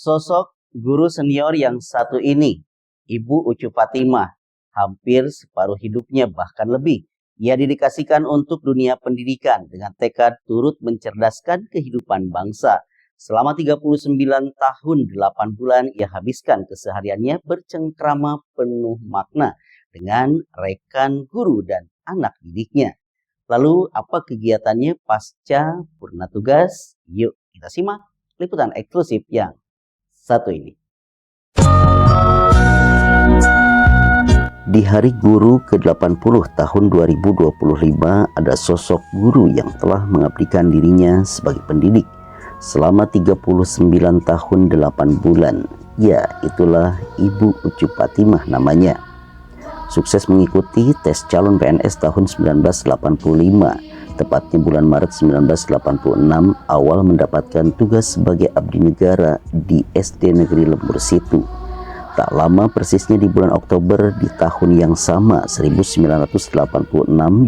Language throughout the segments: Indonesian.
Sosok guru senior yang satu ini, Ibu Ucu Fatimah, hampir separuh hidupnya bahkan lebih, ia dedikasikan untuk dunia pendidikan dengan tekad turut mencerdaskan kehidupan bangsa. Selama 39 tahun 8 bulan ia habiskan kesehariannya bercengkrama penuh makna dengan rekan guru dan anak didiknya. Lalu apa kegiatannya pasca purna tugas? Yuk kita simak liputan eksklusif yang satu ini. Di Hari Guru ke-80 tahun 2025 ada sosok guru yang telah mengabdikan dirinya sebagai pendidik selama 39 tahun 8 bulan. Ya, itulah Ibu Ucu Fatimah namanya. Sukses mengikuti tes calon PNS tahun 1985. Tepatnya bulan Maret 1986 awal mendapatkan tugas sebagai abdi negara di SD Negeri Lembur Situ. Tak lama persisnya di bulan Oktober di tahun yang sama 1986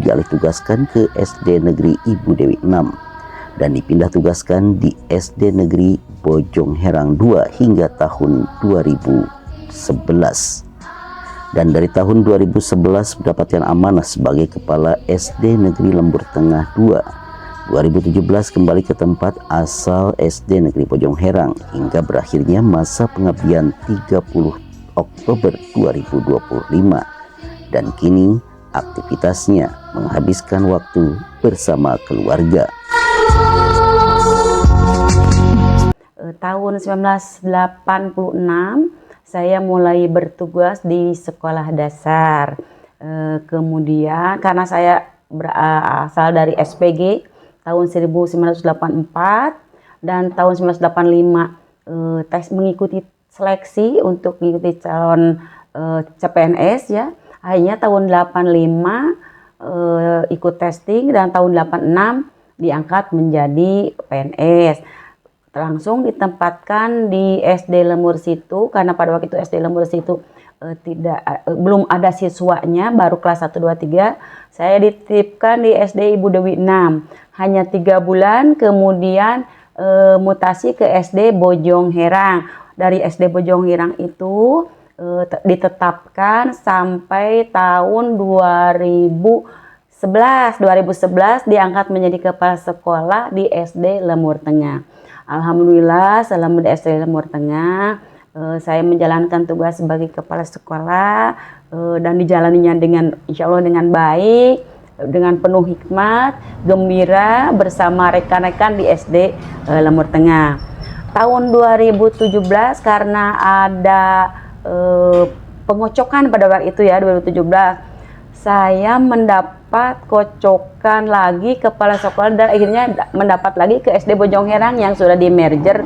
dialih tugaskan ke SD Negeri Ibu Dewi 6 dan dipindah tugaskan di SD Negeri Bojong Herang 2 hingga tahun 2011. Dan dari tahun 2011 mendapatkan amanah sebagai Kepala SD Negeri Lembur Tengah 2. 2017 kembali ke tempat asal SD Negeri Bojong Herang hingga berakhirnya masa pengabdian 30 Oktober 2025. Dan kini aktivitasnya menghabiskan waktu bersama keluarga. Tahun 1986 saya mulai bertugas di sekolah dasar. Kemudian karena saya berasal dari SPG tahun 1984 dan tahun 1985 mengikuti seleksi untuk mengikuti calon CPNS ya. Akhirnya tahun 85 ikut testing dan tahun 86 diangkat menjadi PNS. Langsung ditempatkan di SD Lembur Situ karena pada waktu itu SD Lembur Situ belum ada siswanya, baru kelas 1 2 3. Saya dititipkan di SD Ibu Dewi 6. Hanya 3 bulan kemudian mutasi ke SD Bojong Herang. Dari SD Bojong Herang itu ditetapkan sampai tahun 2011 diangkat menjadi kepala sekolah di SD Lembur Tengah. Alhamdulillah selama di SD Lembur Tengah saya menjalankan tugas sebagai kepala sekolah dan dijalaninya dengan insya Allah dengan baik, dengan penuh hikmat, gembira bersama rekan-rekan di SD Lembur Tengah. Tahun 2017 karena ada pengocokan pada waktu itu ya 2017 saya mendapat kocokan lagi kepala sekolah dan akhirnya mendapat lagi ke SD Bojong Herang yang sudah di merger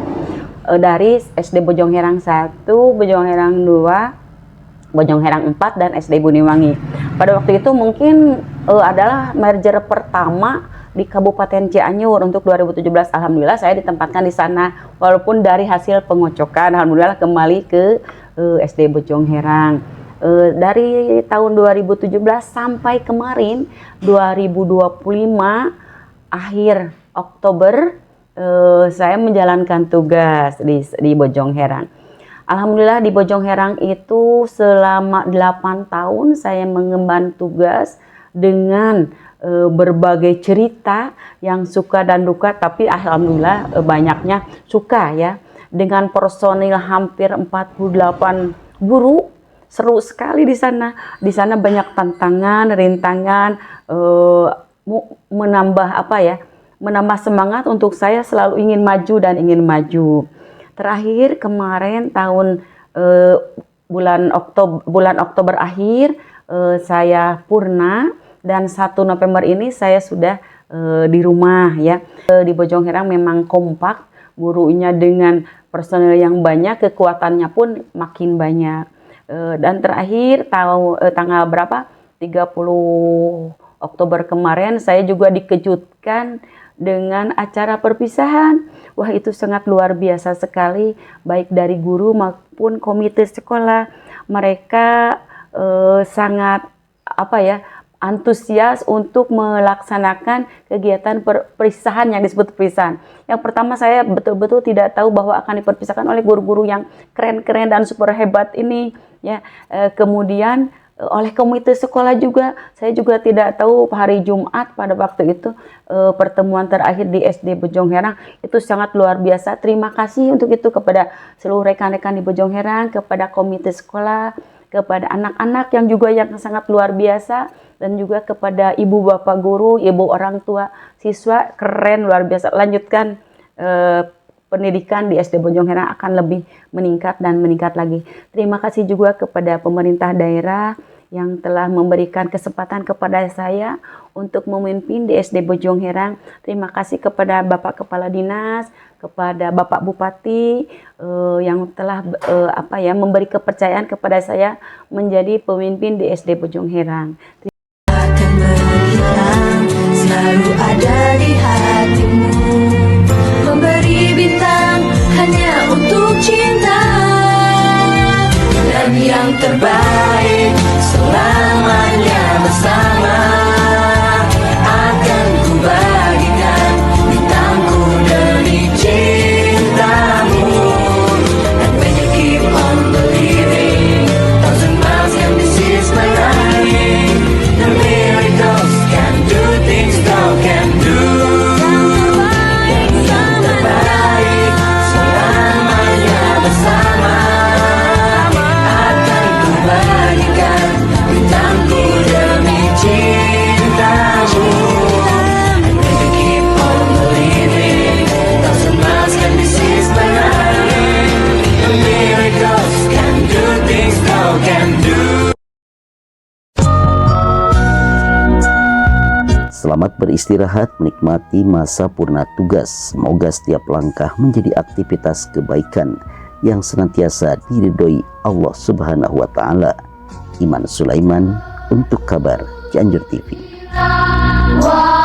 dari SD Bojong Herang 1, Bojong Herang 2, Bojong Herang 4 dan SD Buniwangi. Pada waktu itu mungkin adalah merger pertama di Kabupaten Cianjur untuk 2017. Alhamdulillah saya ditempatkan di sana walaupun dari hasil pengocokan alhamdulillah kembali ke SD Bojong Herang. Dari tahun 2017 sampai kemarin 2025 akhir Oktober saya menjalankan tugas di Bojong Herang. Alhamdulillah di Bojong Herang itu selama 8 tahun saya mengemban tugas dengan berbagai cerita yang suka dan duka, tapi alhamdulillah banyaknya suka ya. Dengan personil hampir 48 guru. Seru sekali di sana. Di sana banyak tantangan, rintangan, menambah semangat untuk saya selalu ingin maju dan ingin maju. Terakhir kemarin tahun bulan Oktober akhir saya purna dan 1 November ini saya sudah di rumah ya. Di Bojong Herang memang kompak, gurunya dengan personil yang banyak, kekuatannya pun makin banyak. Dan terakhir tanggal berapa 30 Oktober kemarin saya juga dikejutkan dengan acara perpisahan. Wah itu sangat luar biasa sekali, baik dari guru maupun komite sekolah. Mereka sangat antusias untuk melaksanakan kegiatan perpisahan yang disebut perpisahan. Yang pertama, saya betul-betul tidak tahu bahwa akan diperpisahkan oleh guru-guru yang keren-keren dan super hebat ini, ya. Kemudian oleh komite sekolah juga, saya juga tidak tahu hari Jumat pada waktu itu pertemuan terakhir di SD Bojong Herang itu sangat luar biasa. Terima kasih untuk itu kepada seluruh rekan-rekan di Bojong Herang, kepada komite sekolah, kepada anak-anak yang juga yang sangat luar biasa, dan juga kepada ibu bapak guru, ibu orang tua siswa, keren luar biasa. Lanjutkan pendidikan di SD Bojong Herang akan lebih meningkat dan meningkat lagi. Terima kasih juga kepada pemerintah daerah yang telah memberikan kesempatan kepada saya untuk memimpin di SD Bojong Herang. Terima kasih kepada Bapak Kepala Dinas, kepada Bapak Bupati yang telah memberi kepercayaan kepada saya menjadi pemimpin di SD Bojong Herang. Akan berhilang, selalu ada di hatimu, memberi bintang hanya untuk cinta, dan yang terbaik selamanya bersama. Akan ku bagikan bintangku demi cintamu, and when you keep on believing, thousand miles can be seas by night. The miracles can do things thou can do. Yang terbaik selamanya bersama. Akan ku bagikan bintangku demi cintamu. And when you keep on believing, thousand miles can be seas by night. The miracles can do things thou can do. Selamat beristirahat, menikmati masa purna tugas. Semoga setiap langkah menjadi aktivitas kebaikan yang senantiasa diridhoi Allah Subhanahu wa Ta'ala. Iman Sulaiman untuk kabar Cianjur TV. Wow.